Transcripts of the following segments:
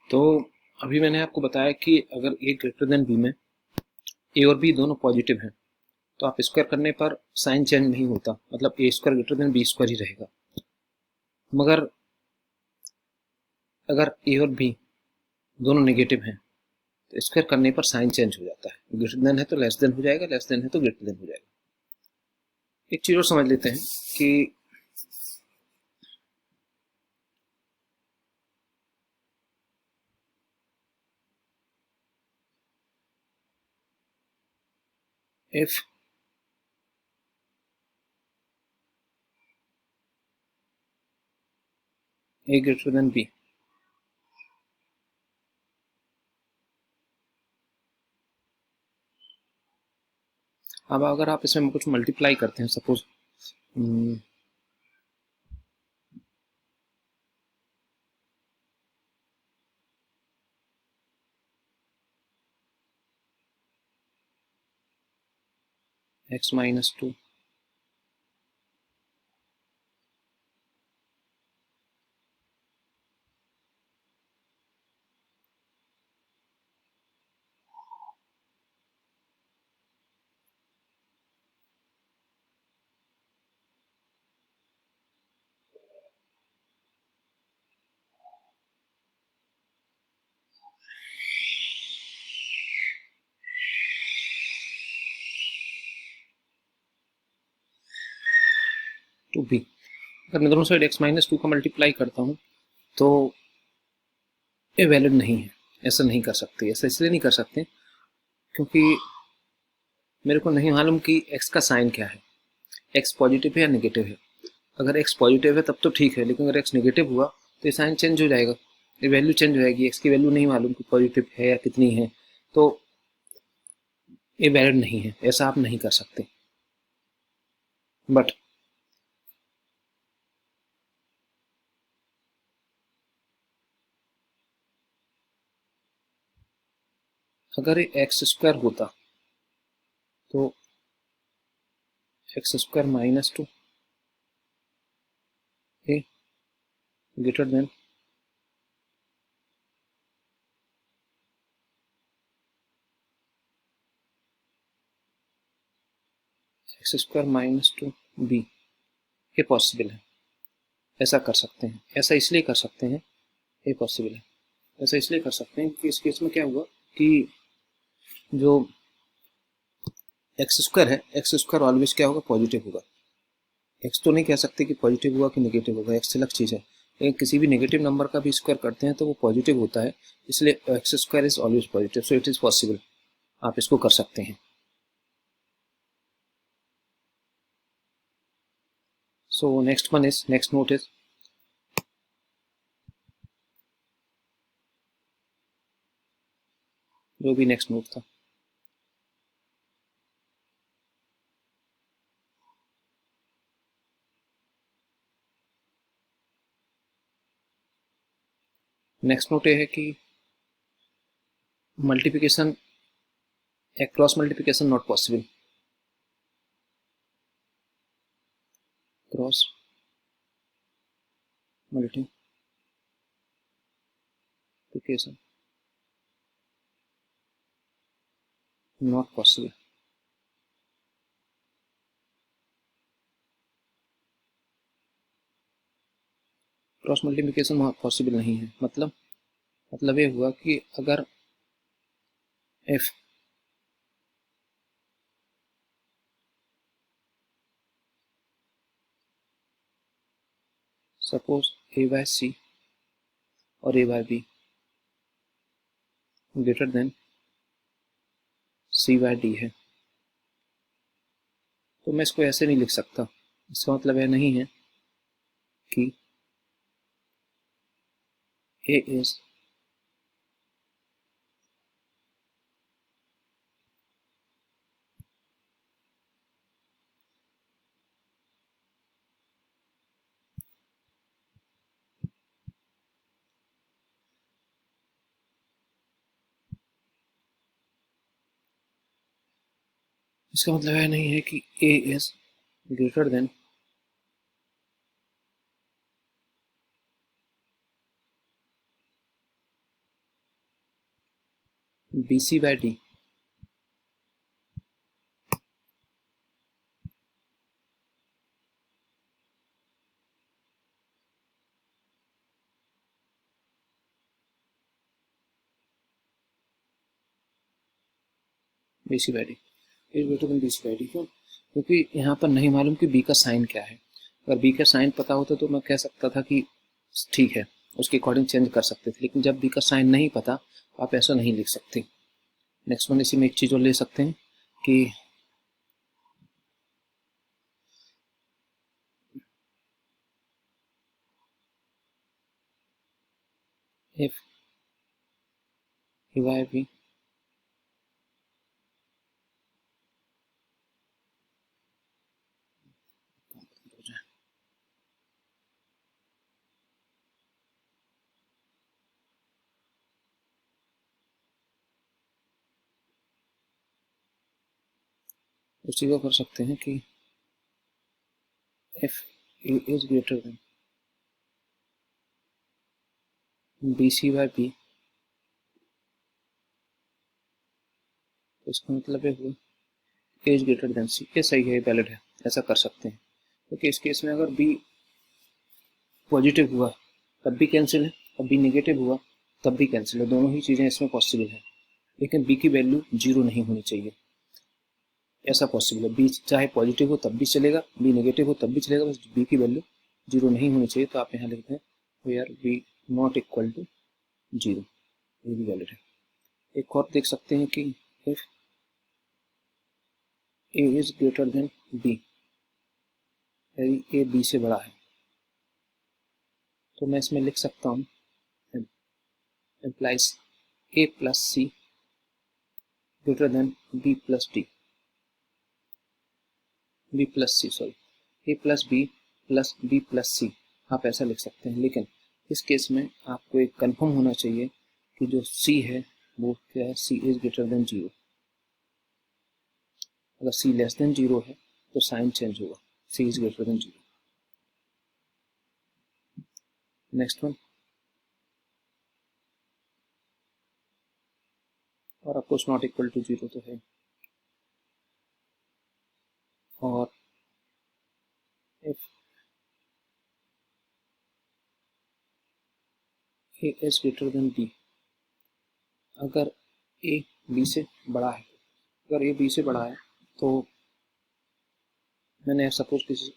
तो अभी मैंने आपको बताया कि अगर ए ग्रेटर देन बी में ए और बी दोनों पॉजिटिव हैं तो आप स्क्वायर करने पर साइन चेंज नहीं होता, मतलब A square greater than B square ही रहेगा। मगर अगर ए और बी दोनों नेगेटिव हैं तो स्क्वायर करने पर साइन चेंज हो जाता है, ग्रेटर देन है तो लेस देन हो जाएगा, लेस देन है तो ग्रेटर देन हो जाएगा। एक चीज और समझ लेते हैं कि if A greater than B, अब अगर आप इसमें कुछ मल्टीप्लाई करते हैं, सपोज x-2 टू बी, अगर मैं दोनों साइड x-2 का मल्टीप्लाई करता हूँ तो ये वैलिड नहीं है, ऐसा नहीं कर सकते। ऐसा इसलिए नहीं कर सकते क्योंकि मेरे को नहीं मालूम कि x का साइन क्या है, x पॉजिटिव है या नेगेटिव है। अगर x पॉजिटिव है तब तो ठीक है, लेकिन अगर x नेगेटिव हुआ तो ये साइन चेंज हो जाएगा, ये वैल्यू चेंज हो जाएगी। x की वैल्यू नहीं मालूम कि पॉजिटिव है या कितनी है, तो ये वैलिड नहीं है, ऐसा आप नहीं कर सकते। बट अगर ये x² होता तो x² - 2 ए ग्रेटर देन x² - 2 b, ये पॉसिबल है, ऐसा कर सकते हैं। ऐसा इसलिए कर सकते हैं, ये पॉसिबल है, ऐसा इसलिए कर सकते हैं कि इस केस में क्या हुआ कि जो x² है, x² ऑलवेज क्या होगा, पॉजिटिव होगा। x तो नहीं कह सकते कि पॉजिटिव हुआ कि नेगेटिव होगा, x अलग चीज है, लेकिन किसी भी नेगेटिव नंबर का भी स्क्वायर करते हैं तो वो पॉजिटिव होता है, इसलिए x² is always positive, so it is possible, आप इसको कर सकते हैं। सो नेक्स्ट नोट इज जो भी नेक्स्ट नोट था, नेक्स्ट नोट ये है कि multiplication, cross multiplication not possible, cross multiplication not possible. Cross multiplication possible नहीं है, मतलब ये हुआ कि अगर इफ सपोज a/c और a/b ग्रेटर देन c/d है, तो मैं इसको ऐसे नहीं लिख सकता। इसका मतलब यह नहीं है कि a इज इसका मतलब यह नहीं है कि a is greater than B C by D, B C by D is greater than B C by D. क्यों? क्योंकि यहाँ पर नहीं मालूम कि बी का साइन क्या है। अगर बी का साइन पता होता तो मैं कह सकता था कि ठीक है, उसके अकॉर्डिंग चेंज कर सकते थे, लेकिन जब बी का साइन नहीं पता आप ऐसा नहीं लिख सकते। नेक्स्ट वन, इसी में एक चीज और ले सकते हैं कि if y b उसी को कर सकते हैं कि if a is greater than bc by b, तो इसका मतलब है हुआ a is greater than c। ये सही है, वैलिड है, ऐसा कर सकते हैं। क्योंकि इस केस में अगर b पॉजिटिव हुआ तब भी कैंसिल है, और b नेगेटिव हुआ तब भी कैंसिल है, दोनों ही चीजें इसमें पॉसिबल है। लेकिन b की वैल्यू 0 नहीं होनी चाहिए, ऐसा पॉसिबल है। b चाहे पॉजिटिव हो तब भी चलेगा, b नेगेटिव हो तब भी चलेगा, बस b की वैल्यू 0 नहीं होनी चाहिए। तो आप यहाँ लिखते हैं where b not equal to 0, ये भी वैलिड है। एक और देख सकते हैं कि if a is greater than b, यदि a b से बड़ा है, तो मैं इसमें लिख सकता हूँ implies a plus c greater than b plus d, b plus c sorry, a plus b plus b plus c, आप ऐसा लिख सकते हैं। लेकिन इस केस में आपको एक कंफर्म होना चाहिए कि जो c है वो क्या है, c is greater than 0। अगर c लेस देन 0 है तो साइन चेंज होगा, c is greater than 0। Next one, और अफकोर्स नॉट इक्वल टू 0 तो है। और if a is greater than b, अगर a b से बड़ा है, अगर a b से बड़ा है तो मैंने सपोज किसी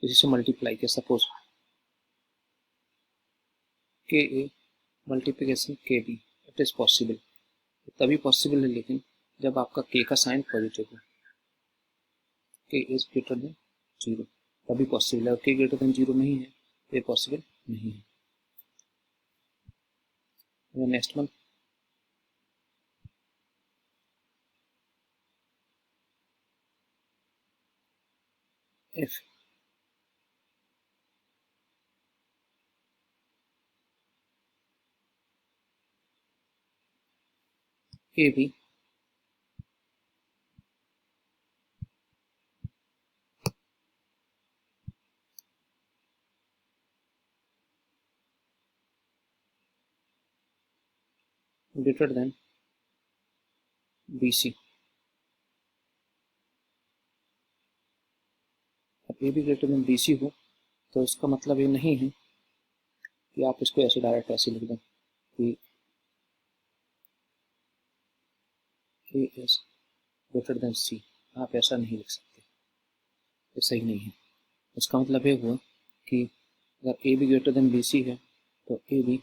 से मल्टीप्लाई किया, सपोज के ए मल्टीप्लिकेशन के बी, इट इज पॉसिबल। तभी पॉसिबल है लेकिन जब आपका के का साइन पॉजिटिव हो, के इज ग्रेटर देन 0, तभी पॉसिबल है। और के ग्रेटर देन 0 नहीं है तो ये पॉसिबल नहीं है। Next one, if A B greater than B C, अब A B greater than B C हो तो इसका मतलब ये नहीं है कि आप इसको ऐसे डायरेक्ट ऐसे लिख दें कि ए इज ग्रेटर देन सी, आप ऐसा नहीं लिख सकते, ये सही नहीं है। इसका मतलब ये हुआ कि अगर A B greater than B C है तो A B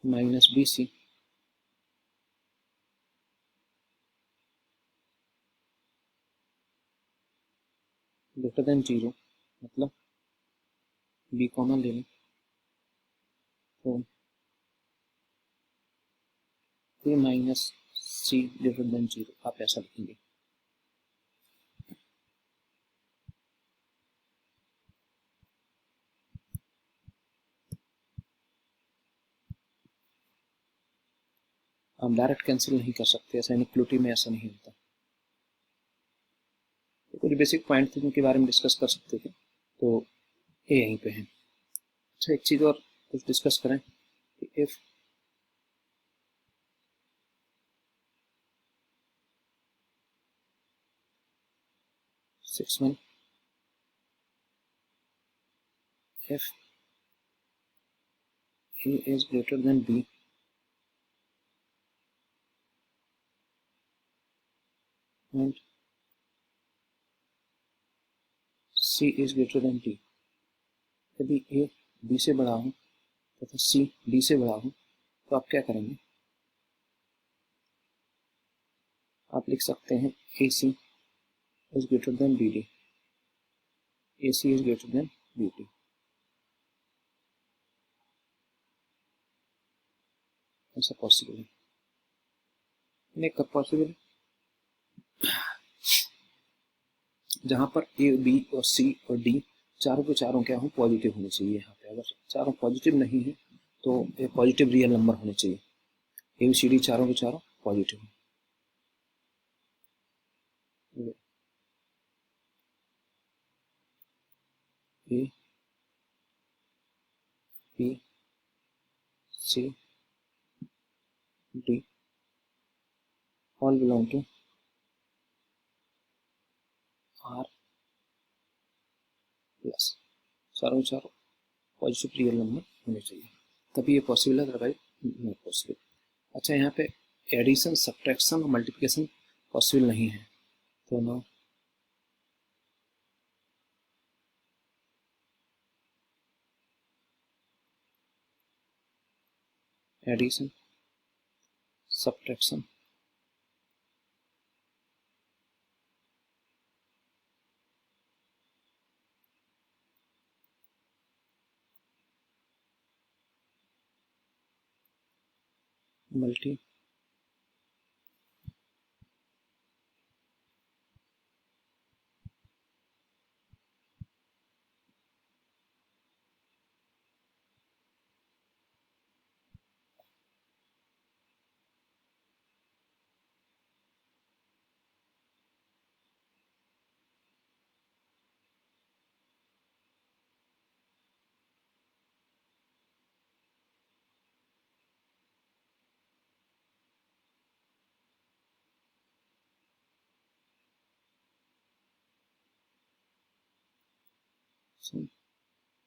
minus B C greater than 0, मतलब बी कॉमन ले लें तो A minus C greater than 0, आप ऐसा लिखेंगे। हम डायरेक्ट कैंसिल नहीं कर सकते, ऐसा इनइक्वालिटी में ऐसा नहीं होता। तो कुछ बेसिक पॉइंट थे जिनके बारे में डिस्कस कर सकते थे, तो ये यहीं पे है। अच्छा, एक चीज और कुछ डिस्कस करें कि if six one if A is greater than B and C is greater than D, यदि A B से बड़ा हो तथा C D से बड़ा हो तो आप क्या करेंगे? आप लिख सकते हैं AC is greater than BD, AC is greater than BD। ऐसा पॉसिबल है? नहीं, कब पॉसिबल है? जहां पर A B और C और D चारों के चारों क्या हो, पॉजिटिव होने चाहिए। यहाँ पे अगर चारों पॉजिटिव नहीं है तो ये पॉजिटिव रियल नंबर होने चाहिए। A B C D चारों के चारों पॉजिटिव है। A B C D all belong to R plus, चारों चारों पॉजिटिव रियल नंबर होने चाहिए, तभी ये पॉसिबल है, अदरवाइज नॉट पॉसिबल। अच्छा, यहाँ पे एडिशन, सब्ट्रैक्शन और मल्टीप्लिकेशन पॉसिबल नहीं है, तो no addition, subtraction, multi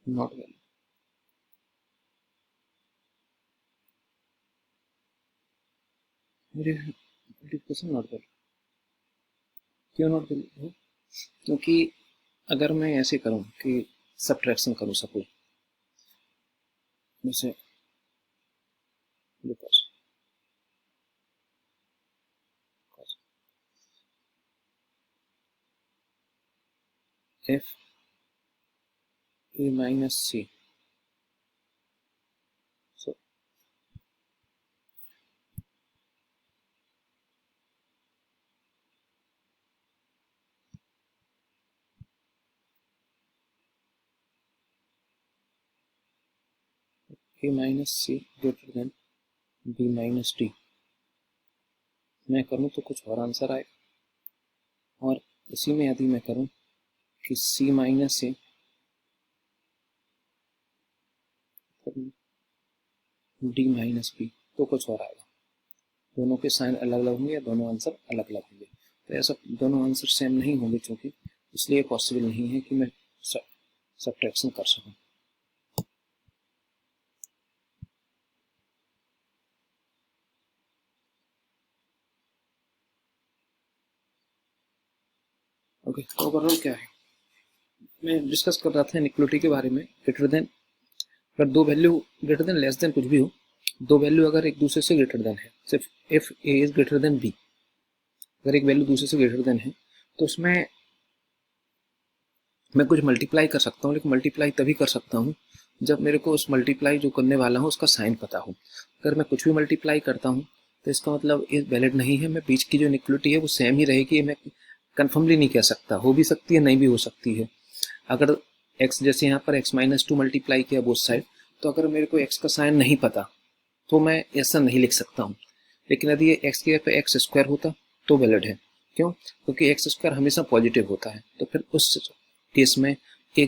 not valid. Multiplication not valid, क्यों नॉट वैलिड? क्योंकि अगर मैं ऐसे करूं कि सब्ट्रैक्शन करूं, सपोज जैसे because if A minus C, so A minus C greater than B minus D, मैं करूं तो कुछ और आंसर आए, और इसी में यदि मैं करूं कि C माइनस से D माइनस बी तो कुछ और आएगा। दोनों के साइन अलग अलग होंगे या दोनों आंसर अलग अलग होंगे, तो ऐसा दोनों आंसर सेम नहीं होंगे चूंकि, इसलिए पॉसिबल नहीं है कि मैं सब्ट्रैक्शन कर सकूं। ओके, तो ओवरऑल क्या है, मैं डिस्कस कर रहा था इनइक्वालिटी के बारे में। ग्रेटर देन, अगर दो value greater than less than कुछ भी हो, दो वैल्यू अगर एक दूसरे से ग्रेटर देन है, सिर्फ if A is greater than B, अगर एक वैल्यू दूसरे से ग्रेटर देन है तो उसमें मैं कुछ मल्टीप्लाई कर सकता हूँ, लेकिन मल्टीप्लाई तभी कर सकता हूँ जब मेरे को उस मल्टीप्लाई जो करने वाला हूँ उसका साइन पता हो। अगर मैं कुछ भी मल्टीप्लाई करता हूँ तो इसका मतलब ये वैलिड नहीं है, मैं बीच की जो इनइक्वालिटी है वो सेम ही रहेगी, ये मैं कन्फर्मली नहीं कह सकता, हो भी सकती है नहीं भी हो सकती है। अगर x, जैसे यहाँ पर x माइनस टू मल्टीप्लाई किया बोथ साइड, तो अगर मेरे को x का साइन नहीं पता तो मैं ऐसा नहीं लिख सकता हूँ, लेकिन यदि ये x की जगह पे एक्स स्क्वायर होता तो वैलिड है। क्यों? क्योंकि एक्स स्क्वायर हमेशा पॉजिटिव होता है, तो फिर उस केस में ए